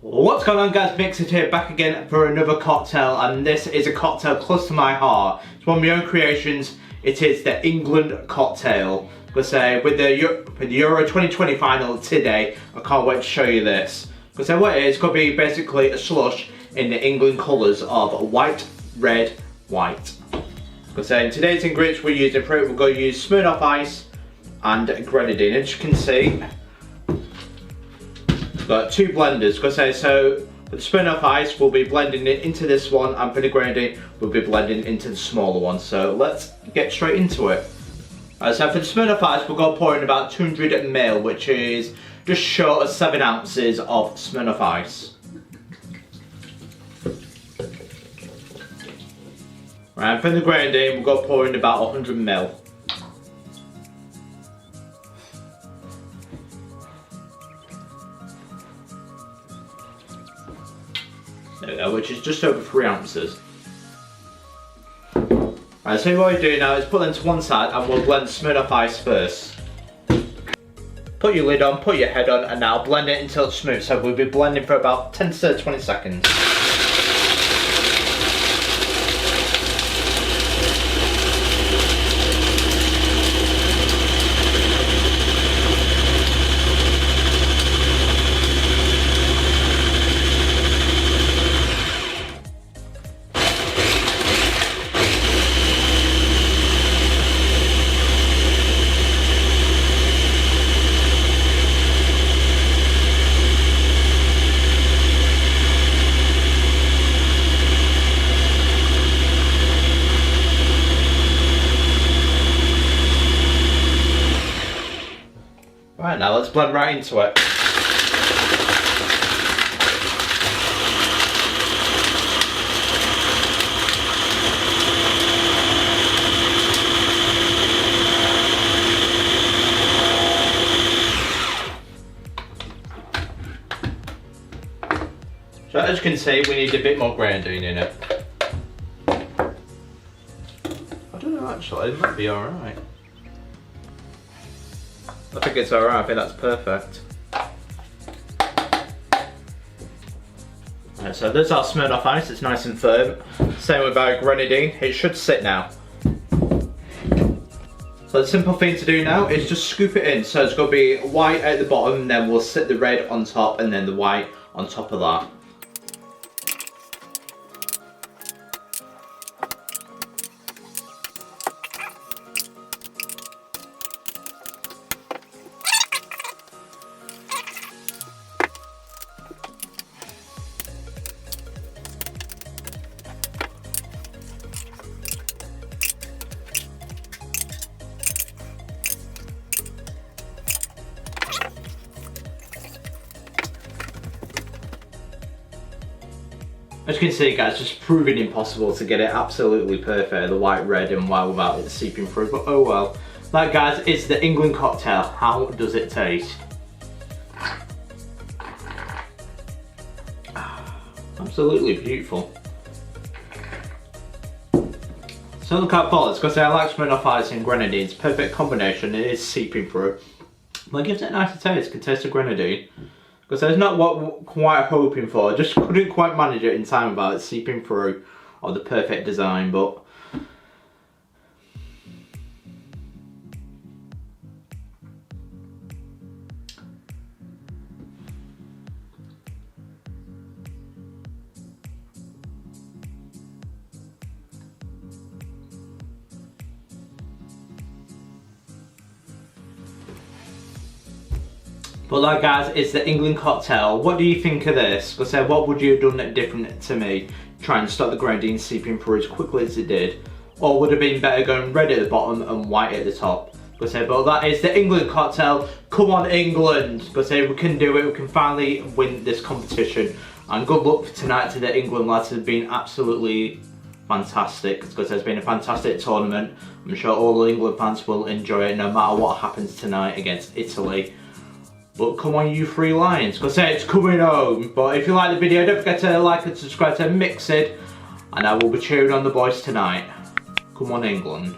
What's going on, guys? MixedSid here, back again for another cocktail, and this is a cocktail close to my heart. It's one of my own creations. It is the England cocktail. With the Euro 2020 final today, I can't wait to show you this. What it is, going to be basically a slush in the England colours of white, red, white. In today's ingredients we're using for it, we're going to use Smirnoff Ice and Grenadine. As you can see, we've got two blenders. So for the Smirnoff Ice, we'll be blending it into this one, and for the Grenadine, we'll be blending into the smaller one. So let's get straight into it. So for the Smirnoff Ice, we're going to pour in about 200 ml, which is just short of 7 ounces of Smirnoff Ice. Right, for the Grenadine, we're going to pour in about 100 ml. There we go, which is just over 3 ounces. Right, so what we do now is put them to one side and we'll blend Smirnoff Ice first. Put your lid on, put your head on, and now blend it until it's smooth. So we'll be blending for about 10 to 20 seconds. Right, now let's blend right into it. So as you can see, we need a bit more Grenadine in it. I don't know actually, it might be alright. I think it's alright, I think that's perfect. Right, so there's our Smirnoff Ice, it's nice and firm. Same with our Grenadine, it should sit now. So the simple thing to do now is just scoop it in. So it's going to be white at the bottom, then we'll sit the red on top, and then the white on top of that. As you can see, guys, just proving impossible to get it absolutely perfect, the white, red and white without it seeping through, but oh well. That, guys, is the England cocktail. How does it taste? Absolutely beautiful. So look out for this, because I like Smirnoff Ice and Grenadine. It's a perfect combination, it is seeping through. But it gives it a nicer taste, can taste the Grenadine. Because that's not what we're quite hoping for. I just couldn't quite manage it in time about it seeping through, or the perfect design, but that, guys, is the England cocktail. What do you think of this? Because what would you have done different to me? Try and stop the Grenadine seeping through as quickly as it did. Or would it have been better going red at the bottom and white at the top? But that is the England cocktail. Come on, England. But we can do it. We can finally win this competition. And good luck for tonight to the England lads. It's been absolutely fantastic. Because it's been a fantastic tournament. I'm sure all the England fans will enjoy it no matter what happens tonight against Italy. But come on, you three lions, because it's coming home. But if you like the video, don't forget to like and subscribe to MixedSid, and I will be cheering on the boys tonight. Come on, England.